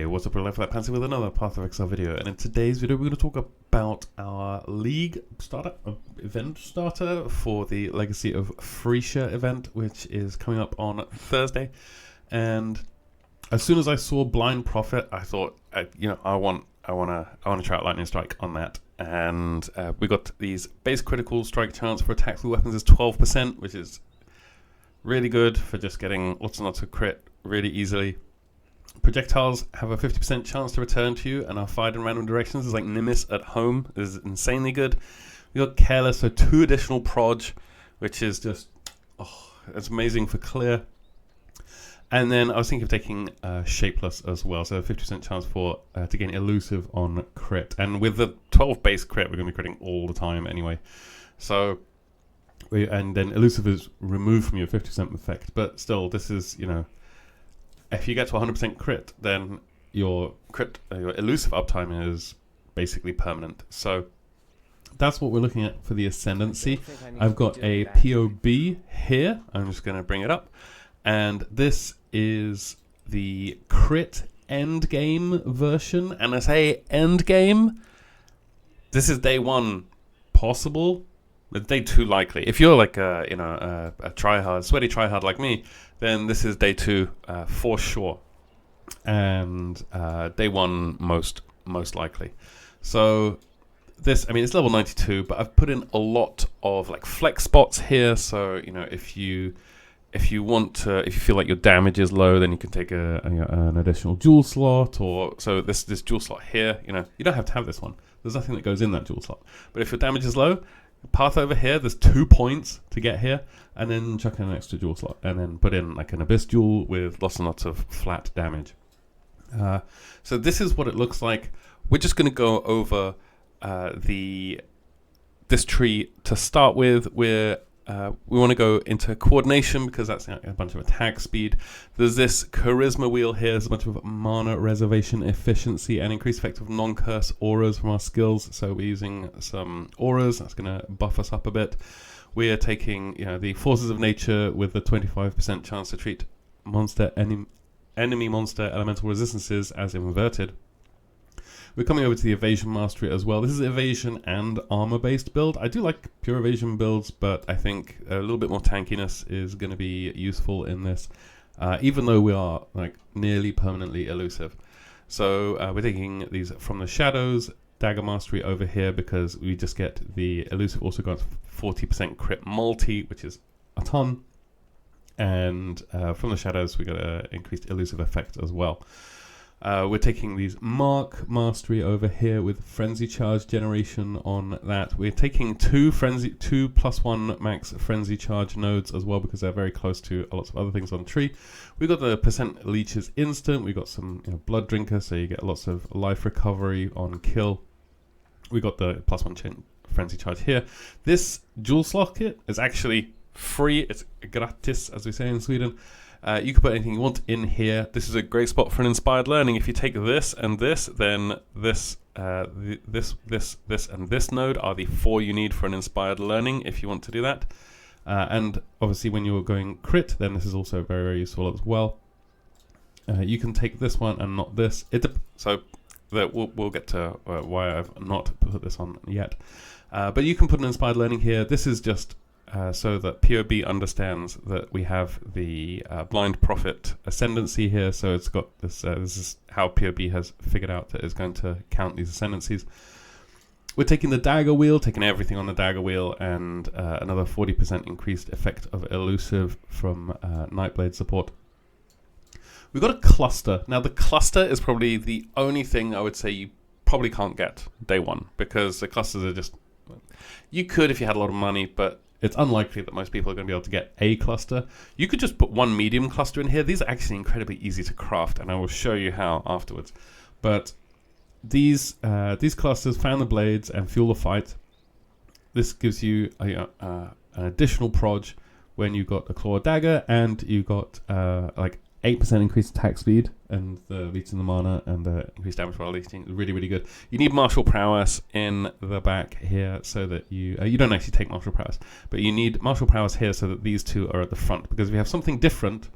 Hey, what's up, Life Like Pansy with another Path of Exile video, and in today's video we're going to talk about our league starter, event starter for the Legacy of Phrecia event, which is coming up on Thursday. And as soon as I saw Blind Prophet, I thought, I want to try out Lightning Strike on that. And we got these base critical strike chance for attacks with weapons is 12%, which is really good for just getting lots and lots of crit really easily. Projectiles have a 50% chance to return to you and are fired in random directions. It's like Nimbus at home. This is insanely good. We got Careless, so 2 additional proj, which is just, it's amazing for clear. And then I was thinking of taking Shapeless as well, so a 50% chance for to gain Elusive on crit. And with the 12 base crit, we're going to be critting all the time anyway. So, and then Elusive is removed from your 50% effect, but still, this is, if you get to 100% crit, then your elusive uptime is basically permanent. So that's what we're looking at for the Ascendancy. I've got a POB here. I'm just going to bring it up. And this is the crit endgame version. And I say endgame, this is day 1 possible. But day 2 likely. If you're like a tryhard, sweaty tryhard like me, then this is day 2 for sure, and day 1 most likely. So this, it's level 92, but I've put in a lot of like flex spots here. So if you feel like your damage is low, then you can take an additional jewel slot, or so this jewel slot here. You don't have to have this one. There's nothing that goes in that jewel slot. But if your damage is low, path over here, there's 2 points to get here, and then chuck in an extra jewel slot, and then put in like an abyss jewel with lots and lots of flat damage. So this is what it looks like. We're just going to go over this tree to start with. We want to go into coordination because that's a bunch of attack speed. There's this charisma wheel here. There's a bunch of mana reservation efficiency and increased effect of non-curse auras from our skills. So we're using some auras. That's going to buff us up a bit. We are taking the forces of nature with the 25% chance to treat enemy monster elemental resistances as inverted. We're coming over to the evasion mastery as well. This is evasion and armor based build. I do like pure evasion builds, but I think a little bit more tankiness is going to be useful in this, even though we are like nearly permanently elusive. So we're taking these from the shadows. Dagger mastery over here because we just get the elusive also got 40% crit multi, which is a ton. And from the shadows we got an increased elusive effect as well. We're taking these Mark Mastery over here with Frenzy Charge generation on that. We're taking 2 +1 max Frenzy Charge nodes as well because they're very close to lots of other things on the tree. We got the percent leeches instant. We got some Blood Drinker, so you get lots of life recovery on kill. We got the +1 Frenzy Charge here. This jewel slot kit is actually free. It's gratis, as we say in Sweden. You can put anything you want in here. This is a great spot for an inspired learning. If you take this and this, then this, this, and this node are the 4 you need for an inspired learning if you want to do that. And obviously when you're going crit, then this is also very, very useful as well. You can take this one and not this. We'll get to why I've not put this on yet. But you can put an inspired learning here. This is just so that POB understands that we have the Blind Prophet Ascendancy here. So it's got this, this is how POB has figured out that it's going to count these Ascendancies. We're taking the Dagger Wheel, taking everything on the Dagger Wheel, and another 40% increased effect of Elusive from Nightblade support. We've got a cluster. Now the cluster is probably the only thing I would say you probably can't get day 1 because the clusters are just, you could if you had a lot of money, but it's unlikely that most people are going to be able to get a cluster. You could just put 1 medium cluster in here. These are actually incredibly easy to craft, and I will show you how afterwards. But these clusters fan the blades and fuel the fight. This gives you an additional proj when you got a claw dagger, and you got like 8% increased attack speed, and the leech in the mana, and the increased damage while leeching. Really, really good. You need martial prowess in the back here so that you don't actually take martial prowess, but you need martial prowess here so that these 2 are at the front. Because if you have something different,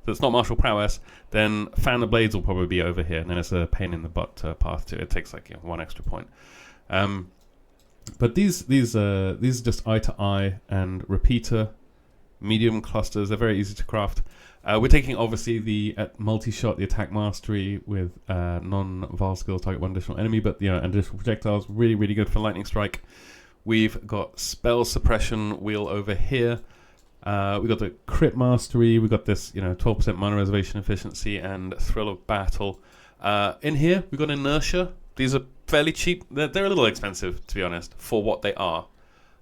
that's not martial prowess, then Fan of Blades will probably be over here, and then it's a pain in the butt path to it. It takes like 1 extra point. But these are just eye to eye and repeater medium clusters. They're very easy to craft. We're taking obviously the multi-shot, the attack mastery with non-Val skills, target one additional enemy, but additional projectiles, really, really good for lightning strike. We've got spell suppression wheel over here. We got the crit mastery. We got this 12% mana reservation efficiency and thrill of battle. In here we got inertia. These are fairly cheap. They're a little expensive, to be honest, for what they are.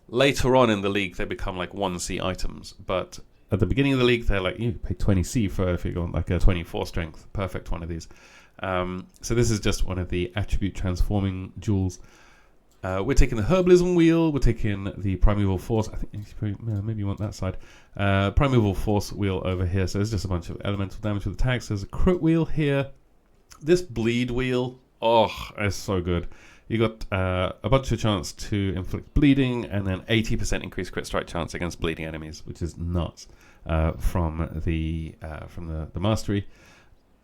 Later on in the league, they become like 1C items, but at the beginning of the league, they're like, you pay 20C for if you go on like a 24 strength. Perfect one of these. So this is just one of the attribute transforming jewels. We're taking the Herbalism wheel. We're taking the Primeval Force. I think maybe you want that side. Primeval Force wheel over here. So there's just a bunch of elemental damage with attacks. There's a crit wheel here. This bleed wheel, it's so good. You got a bunch of chance to inflict bleeding, and then 80% increased crit strike chance against bleeding enemies, which is nuts from the mastery.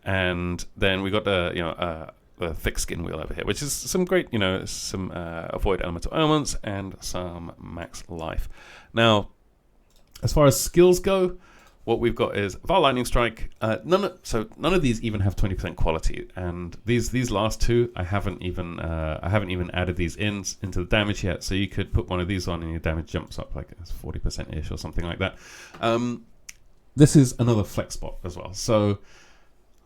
And then we got the thick skin wheel over here, which is some great, some avoid elemental elements and some max life. Now, as far as skills go, what we've got is Val Lightning Strike. None of these even have 20% quality, and these last two I haven't even added these into the damage yet. So you could put one of these on, and your damage jumps up like 40% ish or something like that. This is another flex spot as well. So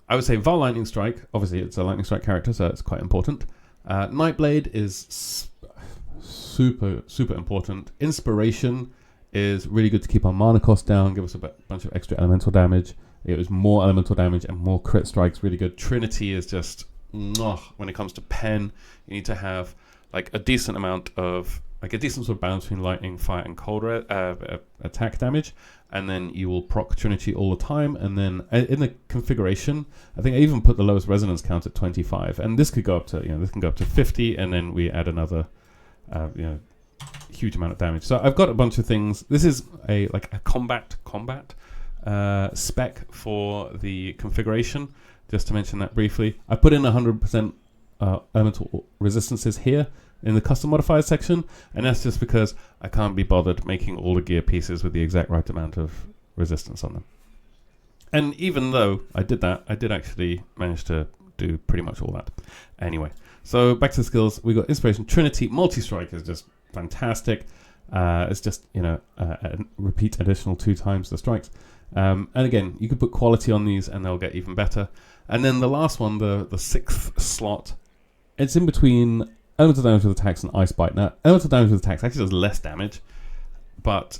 I would say Val Lightning Strike. Obviously, it's a Lightning Strike character, so it's quite important. Nightblade is super important. Inspiration is really good to keep our mana cost down, give us a bunch of extra elemental damage. It was more elemental damage and more crit strikes, really good. Trinity is just, when it comes to pen, you need to have like a decent amount of, like a decent sort of balance between lightning, fire, and cold attack damage, and then you will proc Trinity all the time. And then in the configuration, I think I even put the lowest resonance count at 25, and this could go up to, this can go up to 50, and then we add another, huge amount of damage. So I've got a bunch of things. This is a combat spec for the configuration, just to mention that briefly. I put in 100% elemental resistances here in the custom modifiers section, and that's just because I can't be bothered making all the gear pieces with the exact right amount of resistance on them. And even though I did that, I did actually manage to do pretty much all that. Anyway, so back to the skills. We got Inspiration. Trinity Multi-Strike is just fantastic. It's just repeat additional 2 times the strikes, and again you could put quality on these and they'll get even better. And then the last one, the 6th slot, it's in between elemental damage with attacks and Ice Bite. Now elemental damage with attacks actually does less damage, but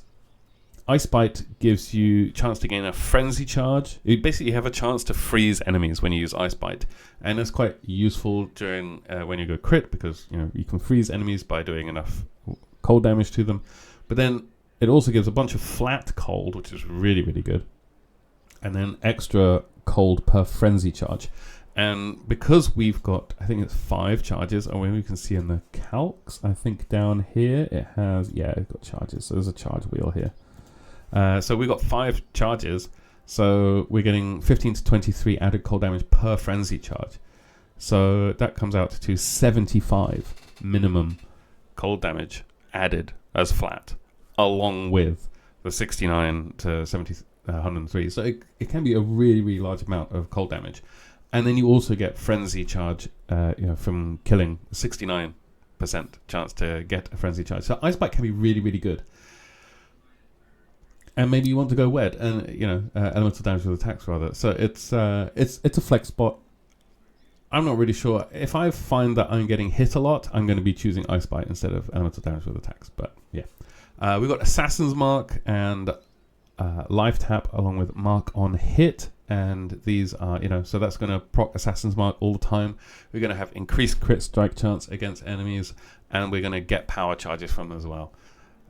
Ice Bite gives you chance to gain a frenzy charge. You basically have a chance to freeze enemies when you use Ice Bite, and it's quite useful during when you go crit, because you can freeze enemies by doing enough cold damage to them. But then it also gives a bunch of flat cold, which is really, really good, and then extra cold per frenzy charge. And because we've got, I think it's 5 charges, or maybe you can see in the calcs, I think down here it has, it's got charges. So there's a charge wheel here. So we've got 5 charges, so we're getting 15 to 23 added cold damage per frenzy charge. So that comes out to 75 minimum cold damage added as flat, along with the 69 to 70, 103. So it can be a really, really large amount of cold damage. And then you also get frenzy charge from killing, 69% chance to get a frenzy charge. So Ice Bite can be really, really good. And maybe you want to go wed, and elemental damage with attacks rather. So it's a flex spot. I'm not really sure. If I find that I'm getting hit a lot, I'm going to be choosing Ice Bite instead of elemental damage with attacks. But yeah, we've got Assassin's Mark and Life Tap along with Mark on Hit, and these are so that's going to proc Assassin's Mark all the time. We're going to have increased crit strike chance against enemies, and we're going to get power charges from them as well.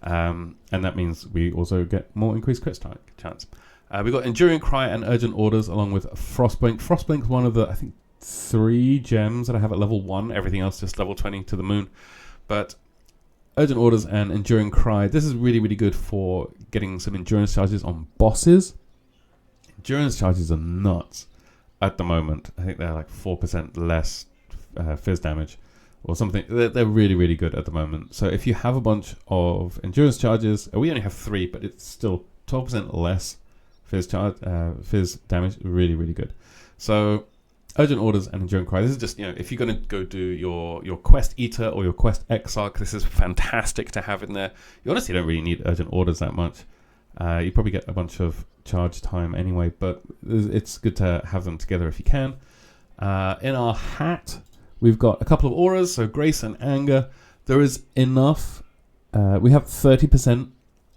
And that means we also get more increased crit strike chance. We've got Enduring Cry and Urgent Orders along with Frostblink. Frostblink's one of the, I think, 3 gems that I have at level 1. Everything else just level 20 to the moon. But Urgent Orders and Enduring Cry, this is really, really good for getting some endurance charges on bosses. endurance charges are nuts at the moment. I think they're like 4% less fizz damage or something. They're really, really good at the moment. So if you have a bunch of endurance charges, we only have 3, but it's still 12% less fizz damage. Really, really good. So Urgent Orders and Enduring Cry. This is just, if you're going to go do your Quest Eater or your Quest Exarch, this is fantastic to have in there. You honestly don't really need Urgent Orders that much. You probably get a bunch of charge time anyway, but it's good to have them together if you can. In our hat, we've got a couple of auras, so Grace and Anger. There is enough. We have 30%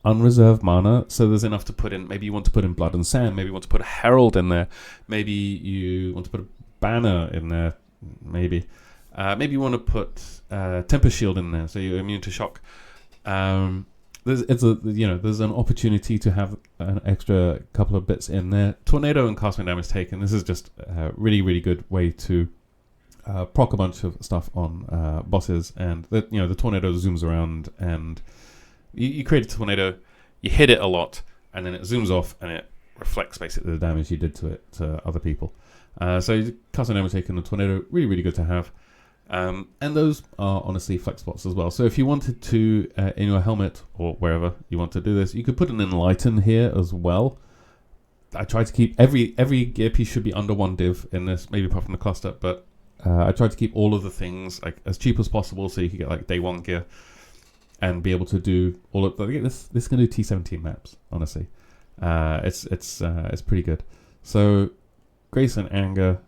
unreserved mana, so there's enough to put in. Maybe you want to put in Blood and Sand. Maybe you want to put a Herald in there. Maybe you want to put a Banner in there. Maybe you want to put Temper Shield in there, so you're immune to shock. There's an opportunity to have an extra couple of bits in there. Tornado and Cast when damage taken. This is just a really, really good way to proc a bunch of stuff on bosses, and the tornado zooms around, and you create a tornado, you hit it a lot, and then it zooms off and it reflects basically the damage you did to it to other people. So Cast when damage taken and tornado, really, really good to have. And those are honestly flex spots as well. So if you wanted to, in your helmet or wherever you want to do this, you could put an Enlighten here as well. I try to keep every gear piece should be under 1 div in this, maybe apart from the cluster, but I tried to keep all of the things like as cheap as possible, so you could get like day 1 gear and be able to do all of this can do T17 maps. Honestly, it's pretty good. So Grace and Anger.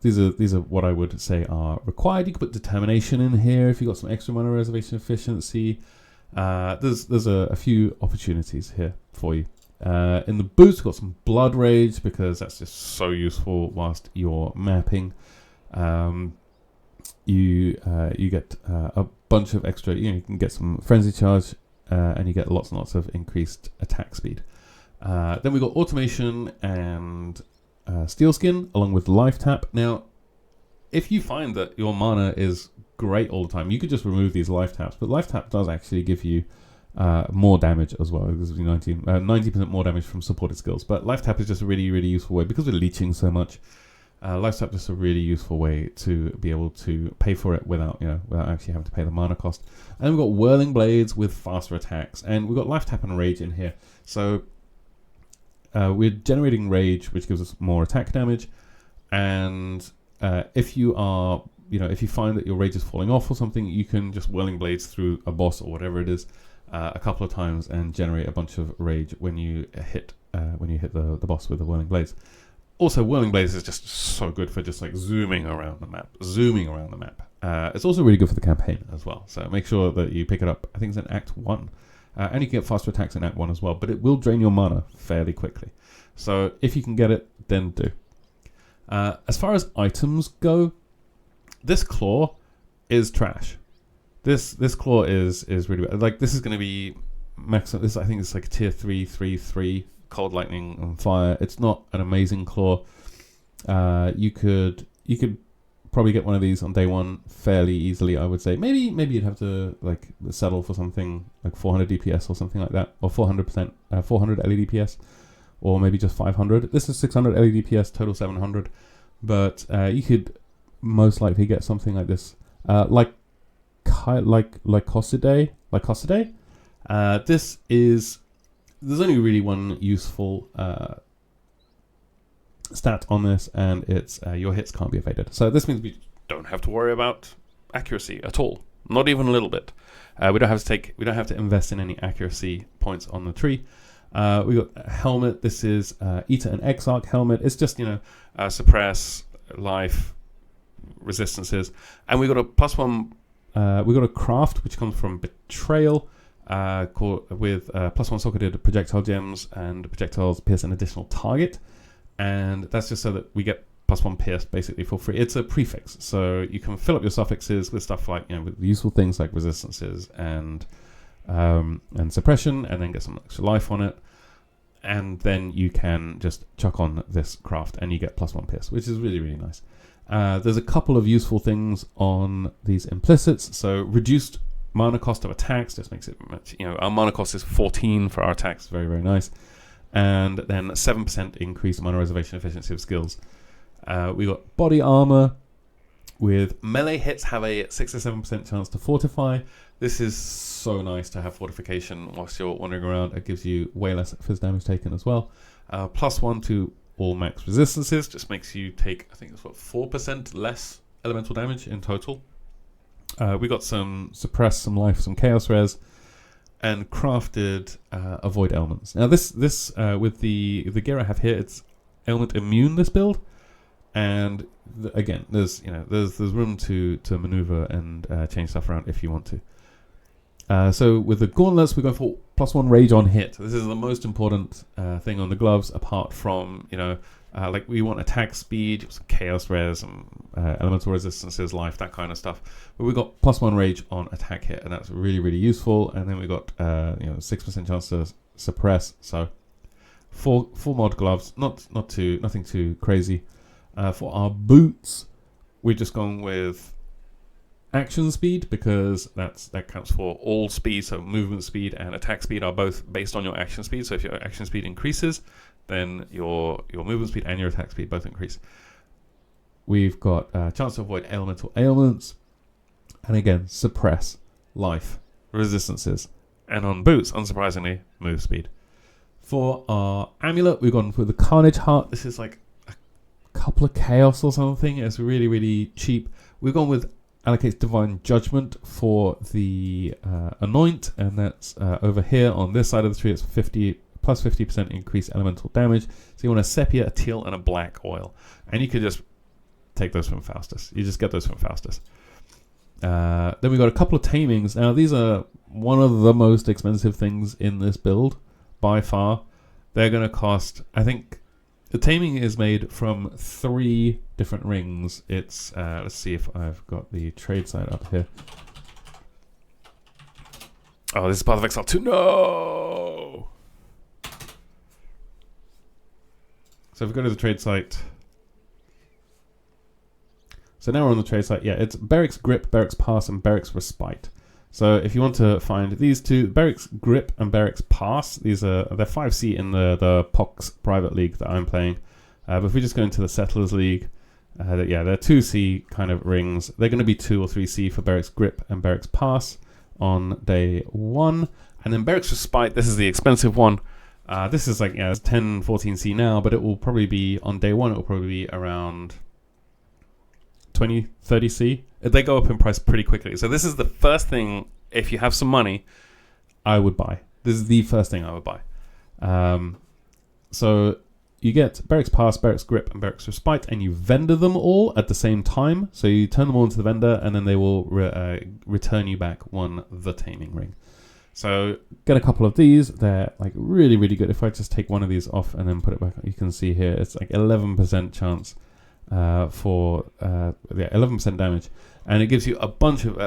These are what I would say are required. You could put Determination in here if you got some extra mana reservation efficiency. There's a few opportunities here for you. In the boots, we've got some Blood Rage because that's just so useful whilst you're mapping. You get a bunch of extra. You can get some Frenzy Charge, and you get lots and lots of increased attack speed. Then we got Automation and Steel Skin along with Life Tap. Now, if you find that your mana is great all the time, you could just remove these Life Taps, but Life Tap does actually give you more damage as well. It gives you 90% more damage from supported skills, but Life Tap is just a really, really useful way because we're leeching so much. Life Tap is just a really useful way to be able to pay for it without actually having to pay the mana cost. And we've got Whirling Blades with faster attacks, and we've got Life Tap and Rage in here. So we're generating Rage, which gives us more attack damage, and if you find that your Rage is falling off or something, you can just Whirling Blades through a boss or whatever it is a couple of times and generate a bunch of Rage when you hit the boss with the Whirling Blades. Also, Whirling Blades is just so good for just like zooming around the map. It's also really good for the campaign as well, so make sure that you pick it up. I think it's in Act 1. And you can get faster attacks in Act 1 as well, but it will drain your mana fairly quickly. So if you can get it, then do. As far as items go, this claw is trash. This claw is really bad. Like, this is going to be maximum. I think it's like tier 3 Cold Lightning and Fire. It's not an amazing claw. You could probably get one of these on day 1 fairly easily, I would say. Maybe you'd have to like settle for something like 400 DPS or something like that, or 400 LED DPS, or maybe just 500. This is 600 LED DPS, total 700. But you could most likely get something like this, like Cossidé. There's only really one useful stat on this, and it's your hits can't be evaded. So this means we don't have to worry about accuracy at all, not even a little bit. We don't have to invest in any accuracy points on the tree. We got a helmet. This is Eater and Exarch helmet. It's just suppress, life, resistances, and we got a +1. We got a craft which comes from Betrayal. With +1 socketed projectile gems, and projectiles pierce an additional target, and that's just so that we get +1 pierce basically for free. It's a prefix, so you can fill up your suffixes with stuff like with useful things like resistances and suppression, and then get some extra life on it, and then you can just chuck on this craft and you get +1 pierce, which is really, really nice. There's a couple of useful things on these implicits. So reduced mana cost of attacks just makes it much, our mana cost is 14 for our attacks, very, very nice. and then 7% increased mana reservation efficiency of skills. We got body armor with melee hits have a 6 or 7% chance to fortify. This is so nice to have fortification whilst you're wandering around. It gives you way less phys damage taken as well. +1 to all max resistances, just makes you take, I think it's 4% less elemental damage in total. We got some suppress, some life, some chaos res, and crafted avoid ailments. Now this with the gear I have here, it's ailment immune, this build, and again there's room to maneuver and change stuff around if you want to. So with the gauntlets, we're going for +1 rage on hit. This is the most important thing on the gloves, apart from like we want attack speed, some chaos res, some elemental resistances, life, that kind of stuff. But we got +1 rage on attack hit, and that's really, really useful. And then we got 6% chance to suppress. So full mod gloves, nothing too crazy. For our boots, we're just going with action speed, because that counts for all speed. So movement speed and attack speed are both based on your action speed. So if your action speed increases, then your movement speed and your attack speed both increase. We've got a chance to avoid elemental ailments, and again, suppress, life, resistances, and on boots, unsurprisingly, move speed. For our amulet, we've gone for the Carnage Heart. This is like a couple of chaos or something. It's really, really cheap. We've gone with allocates Divine Judgment for the Anoint, and that's over here on this side of the tree. It's +50% increased elemental damage. So you want a sepia, a teal, and a black oil, and you could just take those from Faustus. You just get those from Faustus. Then we got a couple of tamings. Now these are one of the most expensive things in this build by far. They're going to cost, I think, the taming is made from 3 different rings. It's let's see if I've got the trade side up here. Oh, this is Path of Exile 2. No. So if we go to the trade site. So now we're on the trade site. Yeah, it's Beric's Grip, Beric's Pass, and Beric's Respite. So if you want to find these two, Beric's Grip and Beric's Pass, they're 5C in the POX private league that I'm playing. But if we just go into the Settlers League, they're 2C kind of rings. They're going to be 2 or 3C for Beric's Grip and Beric's Pass on day 1. And then Beric's Respite, this is the expensive one. This is like, it's 10, 14C now, but it will probably be, on day 1, it will probably be around 20, 30C. They go up in price pretty quickly. So this is the first thing, if you have some money, I would buy. This is the first thing I would buy. So you get Beric's Pass, Beric's Grip, and Beric's Respite, and you vendor them all at the same time. So you turn them all into the vendor, and then they will return you back the taming ring. So get a couple of these. They're like really, really good. If I just take one of these off and then put it back, you can see here it's like 11% chance for 11% damage, and it gives you a bunch of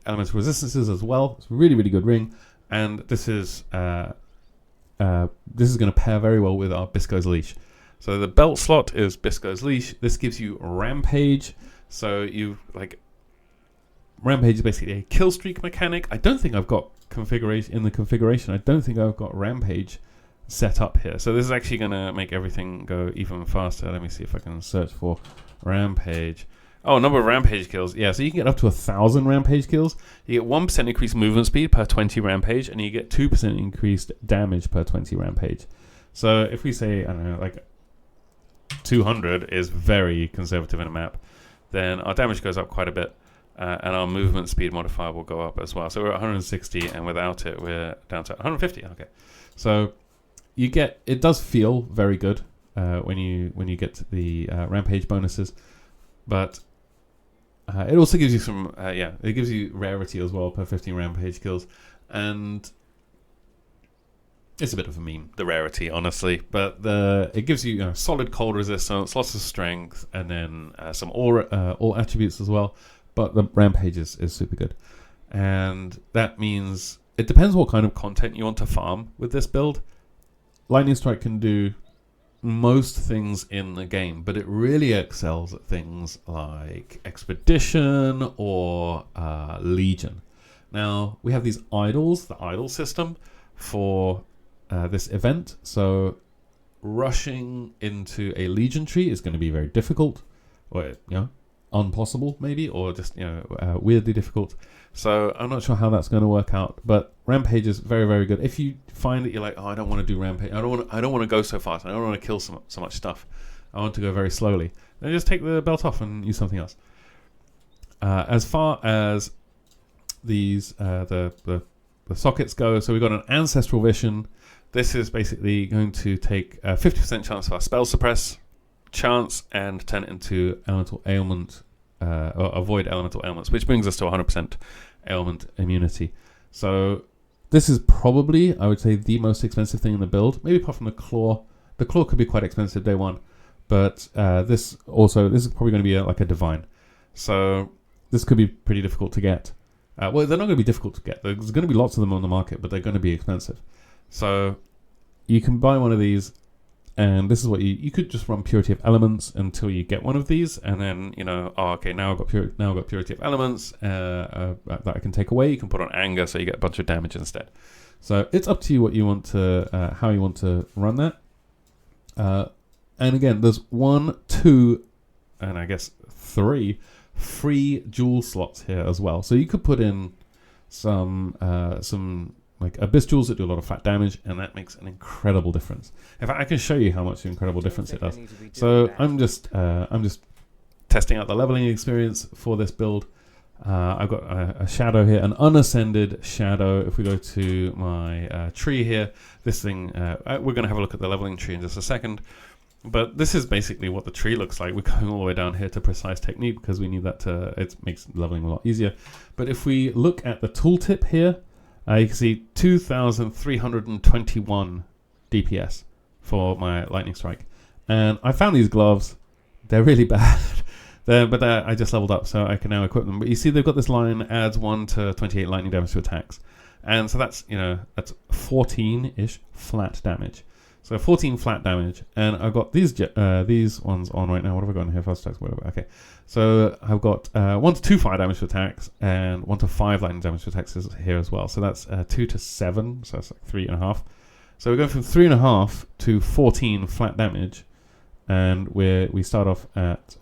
elemental resistances as well. It's a really, really good ring, and this is going to pair very well with our Bisco's Leash. So the belt slot is Bisco's Leash. This gives you Rampage. So Rampage is basically a kill streak mechanic. I don't think I've got configuration. I don't think I've got Rampage set up here. So this is actually going to make everything go even faster. Let me see if I can search for Rampage. Oh, number of Rampage kills. Yeah, so you can get up to 1,000 Rampage kills. You get 1% increased movement speed per 20 Rampage, and you get 2% increased damage per 20 Rampage. So if we say, I don't know, like 200 is very conservative in a map, then our damage goes up quite a bit. And our movement speed modifier will go up as well. So we're at 160, and without it, we're down to 150. Okay, so it does feel very good when you get the Rampage bonuses, but it also gives you some it gives you rarity as well per 15 Rampage kills, and it's a bit of a meme, the rarity, honestly, but it gives you, solid cold resistance, lots of strength, and then some all attributes as well. But the Rampage is super good. And that means it depends what kind of content you want to farm with this build. Lightning Strike can do most things in the game, but it really excels at things like Expedition or Legion. Now, we have these idols, the idol system, for this event. So rushing into a Legion tree is going to be very difficult, or impossible maybe, or just weirdly difficult. So I'm not sure how that's going to work out. But Rampage is very, very good. If you find that you're like, oh, I don't want to do Rampage, I don't want to go so fast, I don't want to kill so much stuff, I want to go very slowly, then just take the belt off and use something else. As far as these the sockets go, so we've got an Ancestral Vision. This is basically going to take a 50% chance of our spell suppress chance and turn it into elemental ailment, or avoid elemental ailments, which brings us to 100% ailment immunity. So this is probably, I would say, the most expensive thing in the build, maybe apart from the claw. The claw could be quite expensive day one, but this is probably going to be like a divine. So this could be pretty difficult to get. Well, they're not going to be difficult to get. There's going to be lots of them on the market, but they're going to be expensive. So you can buy one of these, and this is what you could just run Purity of Elements until you get one of these, and then now I've got Purity of Elements that I can take away. You can put on Anger, so you get a bunch of damage instead. So it's up to you what you want to, how you want to run that. And again, there's 1, 2, and I guess 3 free jewel slots here as well. So you could put in some like Abyss jewels that do a lot of flat damage, and that makes an incredible difference. In fact, I can show you how much incredible difference it does. So I'm just testing out the leveling experience for this build. I've got a shadow here, an unascended shadow. If we go to my tree here, this thing, we're going to have a look at the leveling tree in just a second. But this is basically what the tree looks like. We're going all the way down here to Precise Technique because we need that it makes leveling a lot easier. But if we look at the tooltip here, you can see 2,321 DPS for my Lightning Strike. And I found these gloves. They're really bad. But I just leveled up, so I can now equip them. But you see they've got this line, adds 1 to 28 lightning damage to attacks. And so that's 14-ish flat damage. So 14 flat damage. And I've got these ones on right now. What have I got in here? Fast attacks, whatever. Okay. So I've got 1 to 2 fire damage to attacks and 1 to 5 lightning damage to attacks here as well. So that's 2 to 7. So that's like 3.5. So we're going from 3.5 to 14 flat damage. And we start off at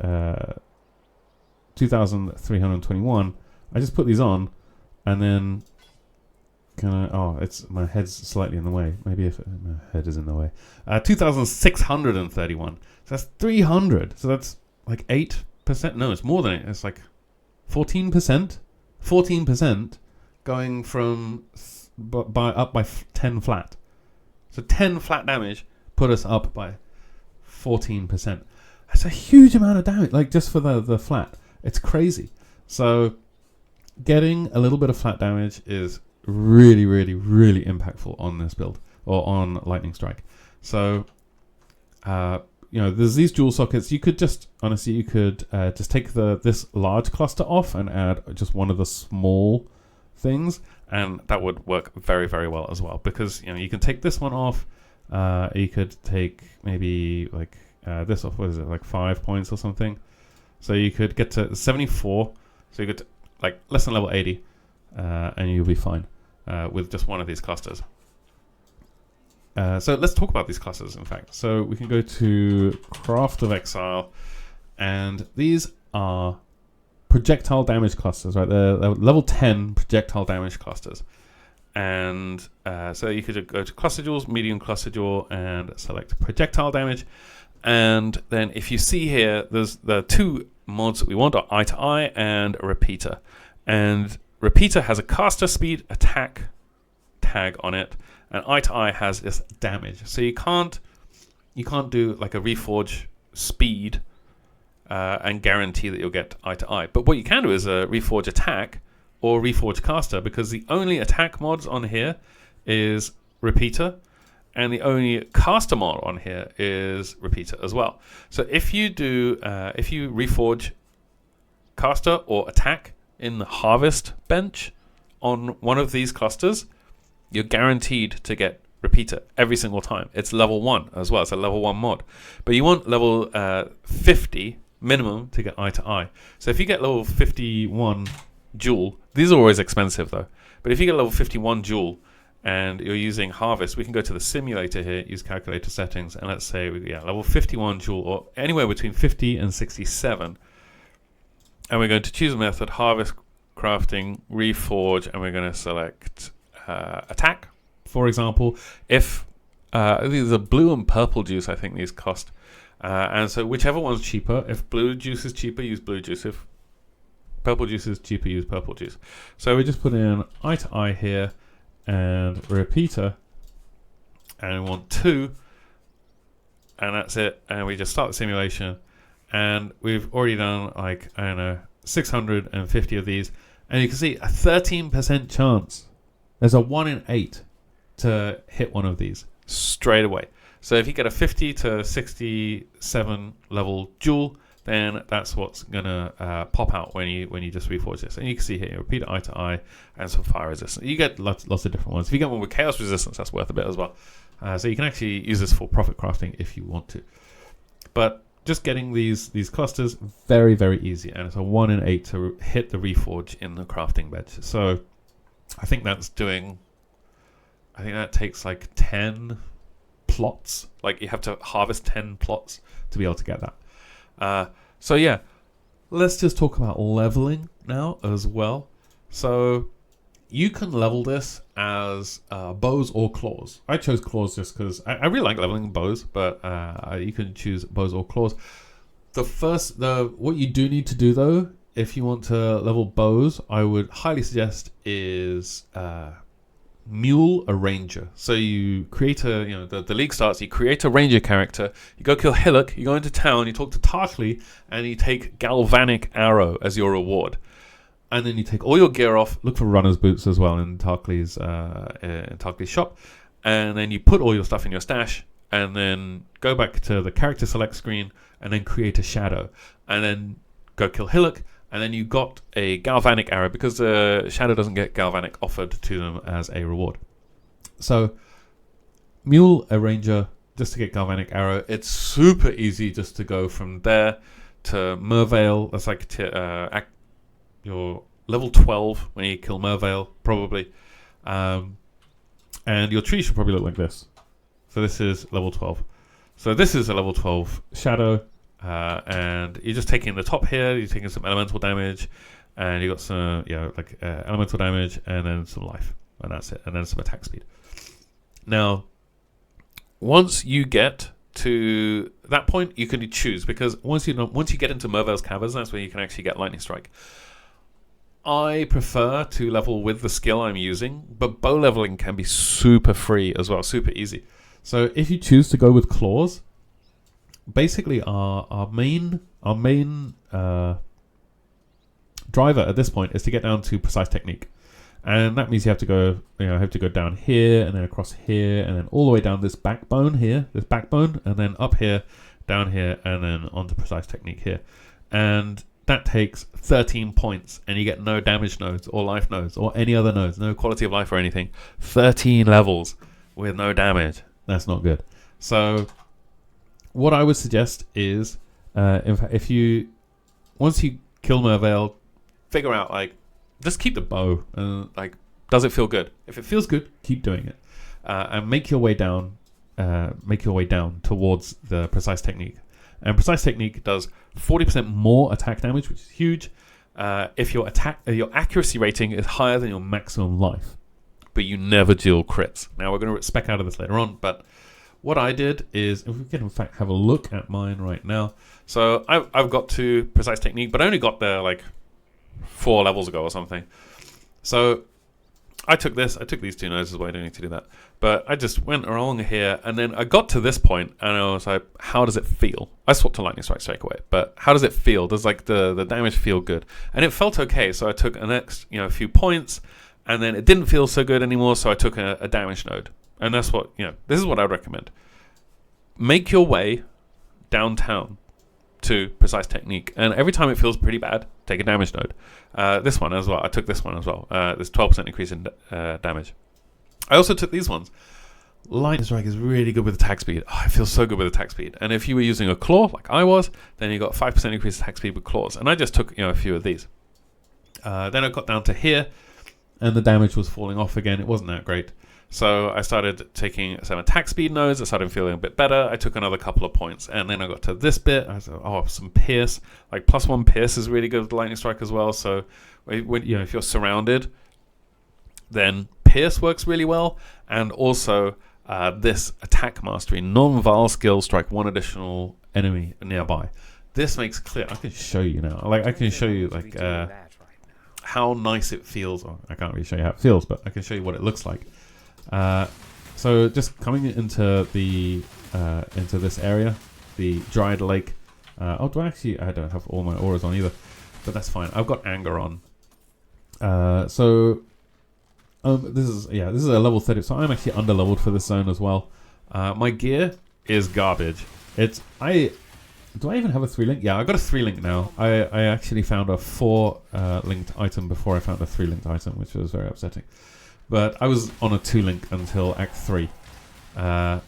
2,321. I just put these on, and then my head's slightly in the way. Maybe if my head is in the way. 2,631. So that's 300. So that's like 8%. No, it's more than it. It's like 14%. 14% going from up by 10 flat. So 10 flat damage put us up by 14%. That's a huge amount of damage, like just for the flat. It's crazy. So getting a little bit of flat damage is really, really, really impactful on this build, or on Lightning Strike. So, there's these jewel sockets. You could just just take this large cluster off and add just one of the small things, and that would work very, very well as well, because you can take this one off. You could take maybe like this off. What is it, like 5 points or something? So you could get to 74. So you could like less than level 80, and you'll be fine with just one of these clusters. So let's talk about these clusters, in fact. So we can go to Path of Exile, and these are projectile damage clusters, right? They're level 10 projectile damage clusters. And so you could go to cluster jewels, medium cluster jewel, and select projectile damage. And then if you see here, there's the 2 mods that we want are Eye to Eye and Repeater. And Repeater has a caster speed attack tag on it, and Eye to Eye has this damage. So you can't do like a Reforge speed and guarantee that you'll get Eye to Eye. But what you can do is a Reforge attack or Reforge caster, because the only attack mods on here is Repeater, and the only caster mod on here is Repeater as well. So if you Reforge caster or attack in the Harvest bench on one of these clusters, you're guaranteed to get Repeater every single time. It's level 1 as well. It's a level 1 mod. But you want level 50 minimum to get Eye to Eye. So if you get level 51 Jewel, these are always expensive though, but if you get level 51 Jewel, and you're using harvest, we can go to the simulator here, use calculator settings, and let's say level 51 joule, or anywhere between 50 and 67. And we're going to choose a method, harvest, crafting, reforge, and we're going to select attack. For example, if these are blue and purple juice, I think these cost. And so whichever one's cheaper, if blue juice is cheaper, use blue juice. If purple juice is cheaper, use purple juice. So we just put in eye to eye here, and repeater, and we want 2, and that's it. And we just start the simulation, and we've already done like, I don't know, 650 of these, and you can see a 13% chance. There's a 1 in 8 to hit one of these straight away. So if you get a 50 to 67 level jewel, then that's what's gonna pop out when you just reforge this. And you can see here, repeat eye to eye, and some fire resistance. You get lots of different ones. If you get one with chaos resistance, that's worth a bit as well. So you can actually use this for profit crafting if you want to. But just getting these clusters, very, very easy, and it's a 1 in 8 to hit the reforge in the crafting bench. So I think that takes like 10 plots. Like you have to harvest 10 plots to be able to get that. So yeah, let's just talk about leveling now as well. So you can level this as bows or claws. I chose claws just because I really like leveling bows, but you can choose bows or claws. What you do need to do though, if you want to level bows, I would highly suggest is mule a ranger. So you create the league starts, you create a ranger character, you go kill Hillock, you go into town, you talk to Tarkley, and you take Galvanic Arrow as your reward. And then you take all your gear off, look for runner's boots as well in Tarkley's shop, and then you put all your stuff in your stash, and then go back to the character select screen, and then create a shadow, and then go kill Hillock. And then you got a Galvanic Arrow, because the Shadow doesn't get Galvanic offered to them as a reward. So, mule a Ranger just to get Galvanic Arrow. It's super easy just to go from there to Mervale. That's like your level 12 when you kill Mervale, probably. And your tree should probably look like this. So this is level 12. So this is a level 12 Shadow. And you're just taking the top here, you're taking some elemental damage, and you got some elemental damage, and then some life, and that's it, and then some attack speed. Now once you get to that point, you can choose, because once you get into Mervale's Caverns, that's where you can actually get Lightning Strike. I prefer to level with the skill I'm using, but bow leveling can be super free as well, super easy. So if you choose to go with claws, basically our main driver at this point is to get down to precise technique, and that means you have to go down here, and then across here, and then all the way down this backbone, and then up here, down here, and then onto precise technique here, and that takes 13 points, and you get no damage nodes or life nodes or any other nodes, no quality of life or anything. 13 levels with no damage. That's not good. So what I would suggest is, in fact, once you kill Mervale, figure out, just keep the bow, and does it feel good? If it feels good, keep doing it, and make your way down towards the precise technique. And precise technique does 40% more attack damage, which is huge. If your accuracy rating is higher than your maximum life, but you never deal crits. Now we're going to spec out of this later on, but what I did is, if we can in fact have a look at mine right now. So I've got to precise technique, but I only got there 4 levels ago or something. So I took these 2 nodes as well. I don't need to do that. But I just went along here, and then I got to this point, and I was like, how does it feel? I swapped to Lightning Strike straight away, but how does it feel? Does the damage feel good? And it felt okay, so I took a next few points, and then it didn't feel so good anymore, so I took a damage node. And that's what, this is what I would recommend. Make your way downtown to precise technique, and every time it feels pretty bad, take a damage node. This one as well. I took this one as well. There's 12% increase in damage. I also took these ones. Lightning Strike is really good with attack speed. Oh, it feels so good with attack speed. And if you were using a claw like I was, then you got 5% increase attack speed with claws. And I just took a few of these. Then I got down to here, and the damage was falling off again. It wasn't that great. So I started taking some attack speed nodes. I started feeling a bit better. I took another couple of points, and then I got to this bit. I said, "Oh, some pierce. Like +1 pierce is really good with lightning strike as well." So when if you're surrounded, then pierce works really well, and also this attack mastery, non-val skill, strike one additional enemy nearby. This makes clear. I can show you now. Like I can show you like how nice it feels. Oh, I can't really show you how it feels, but I can show you what it looks like. So just coming into the into this area, the dried lake. I don't have all my auras on either, but that's fine. I've got anger on. This is a level 30, so I'm actually underleveled for this zone as well. My gear is garbage. Do I even have a 3-link? Yeah, I got a 3-link now. I actually found a 4-linked item before I found a 3-linked item, which was very upsetting. But I was on a 2-link until Act 3, and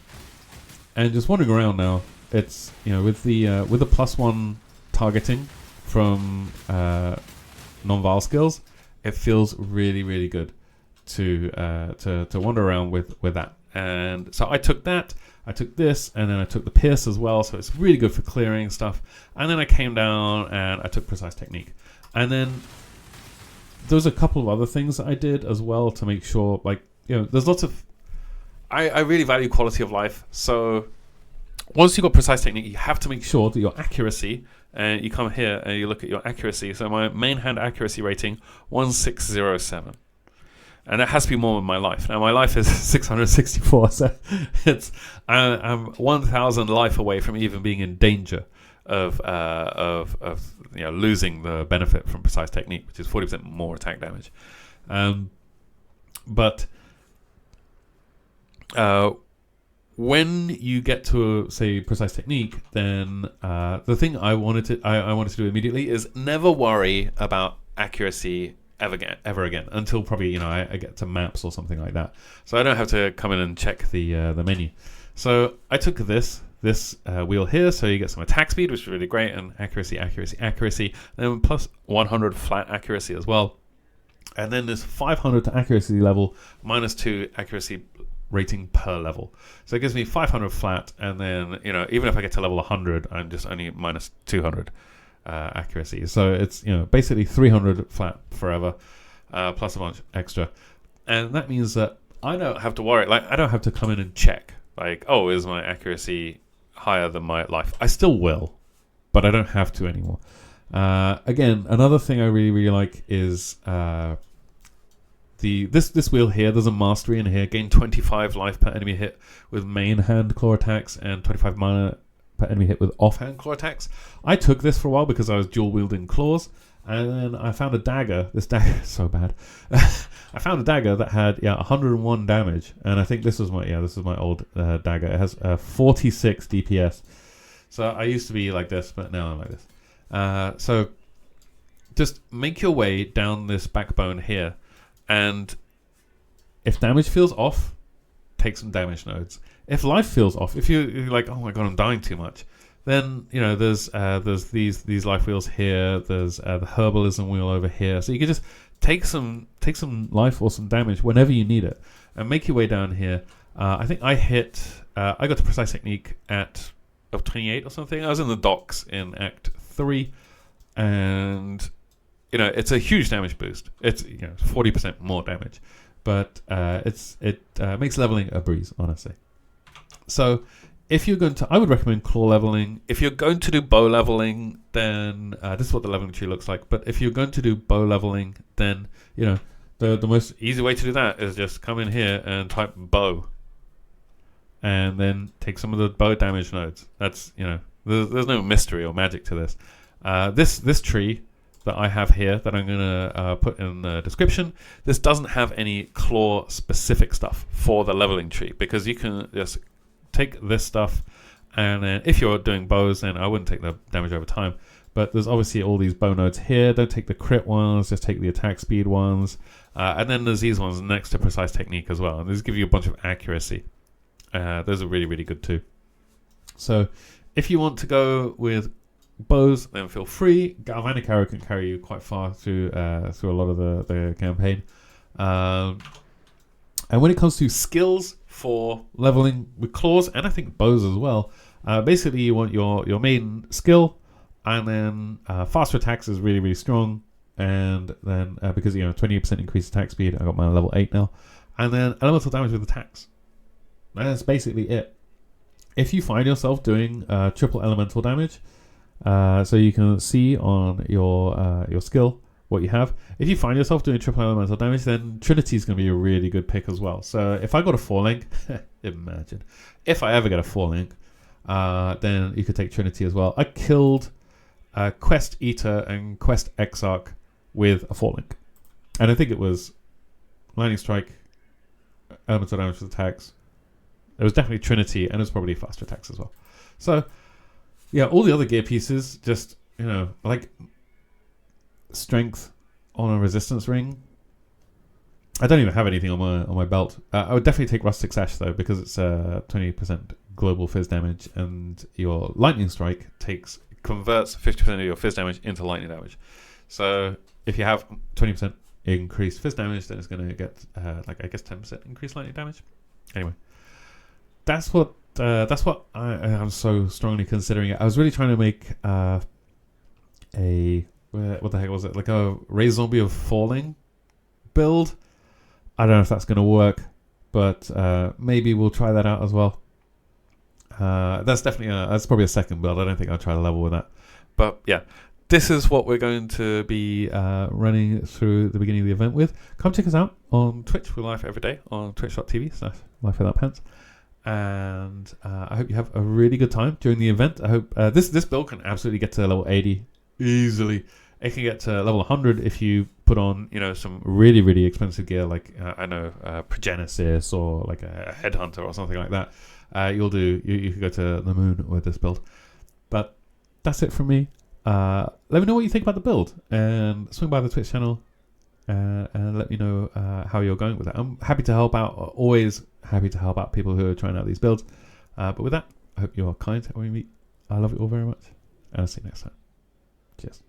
just wandering around now. It's with the +1 targeting from non-val skills, it feels really, really good to wander around with that. And so I took that. I took this, and then I took the pierce as well, so it's really good for clearing stuff. And then I came down and I took precise technique. And then there's a couple of other things that I did as well to make sure, there's lots of... I really value quality of life, so once you've got precise technique, you have to make sure that your accuracy, and you come here and you look at your accuracy. So my main hand accuracy rating, 1607. And that has to be more than my life. Now my life is 664, so I'm 1,000 life away from even being in danger of losing the benefit from precise technique, which is 40% more attack damage. But when you get to say precise technique, then the thing I wanted to do immediately is never worry about accuracy ever again until probably I get to maps or something like that, so I don't have to come in and check the menu. So I took this wheel here, so you get some attack speed, which is really great, and accuracy, and then plus 100 flat accuracy as well, and then there's 500 to accuracy level, -2 accuracy rating per level, so it gives me 500 flat, and then even if I get to level 100, I'm just only -200 accuracy. So it's basically 300 flat forever, plus a bunch extra, and that means that I don't have to worry. Like I don't have to come in and check. Like, oh, is my accuracy higher than my life? I still will, but I don't have to anymore. Again, another thing I really, really like is this wheel here. There's a mastery in here. Gain 25 life per enemy hit with main hand claw attacks, and 25 mana per enemy hit with offhand claw attacks. I took this for a while because I was dual wielding claws, and then I found a dagger. This dagger is so bad. I found a dagger that had 101 damage, and I think this is my old dagger. It has 46 DPS. So I used to be like this, but now I'm like this. So just make your way down this backbone here, and if damage feels off, take some damage nodes. If life feels off, if you're like, oh my god, I'm dying too much, then there's these life wheels here. There's the herbalism wheel over here, so you can just take some life or some damage whenever you need it, and make your way down here. I think I got to precise technique of 28 or something. I was in the docks in Act 3, and it's a huge damage boost. It's 40% more damage, but it makes leveling a breeze, honestly. So if you're going to, I would recommend claw leveling. If you're going to do bow leveling, then this is what the leveling tree looks like. But if you're going to do bow leveling, then the most easy way to do that is just come in here and type bow, and then take some of the bow damage nodes. That's there's no mystery or magic to this. This tree that I have here that I'm gonna put in the description. This doesn't have any claw specific stuff for the leveling tree, because you can just take this stuff, and then if you're doing bows, then I wouldn't take the damage over time. But there's obviously all these bow nodes here. Don't take the crit ones, just take the attack speed ones. And then there's these ones next to precise technique as well. And these give you a bunch of accuracy. Those are really, really good too. So if you want to go with bows, then feel free. Galvanic Arrow can carry you quite far through a lot of the campaign. And when it comes to skills for leveling with claws, and I think bows as well, basically you want your main skill, and then faster attacks is really, really strong. And then because 28% increased attack speed, I got my level 8 now. And then elemental damage with attacks. That's basically it. If you find yourself doing triple elemental damage, so you can see on your skill what you have. If you find yourself doing triple elemental damage, then Trinity is going to be a really good pick as well. So if I got a 4-link, imagine. If I ever get a 4-link, then you could take Trinity as well. I killed Quest Eater and Quest Exarch with a 4-link. And I think it was Lightning Strike, elemental damage with attacks. It was definitely Trinity, and it was probably faster attacks as well. So, yeah, all the other gear pieces, just, like strength on a resistance ring. I don't even have anything on my belt. I would definitely take Rustic Sash, though, because it's 20% global fizz damage, and your Lightning Strike converts 50% of your fizz damage into lightning damage. So, if you have 20% increased fizz damage, then it's going to get, 10% increased lightning damage. Anyway. That's what I'm so strongly considering it. I was really trying to make what the heck was it? Like a Ray Zombie of Falling build. I don't know if that's going to work, but maybe we'll try that out as well. That's probably a second build. I don't think I'll try to level with that. But yeah, this is what we're going to be running through the beginning of the event with. Come check us out on Twitch. We're live every day on twitch.tv/lifewithoutpants. And I hope you have a really good time during the event. I hope this build can absolutely get to level 80 easily. It can get to level 100 if you put on some really, really expensive gear like Progenesis or like a Headhunter or something like that. You can go to the moon with this build. But that's it from me. Let me know what you think about the build, and swing by the Twitch channel and let me know how you're going with it. I'm happy to help out. Always happy to help out people who are trying out these builds. But with that, I hope you're kind when we meet. I love you all very much, and I'll see you next time. Cheers.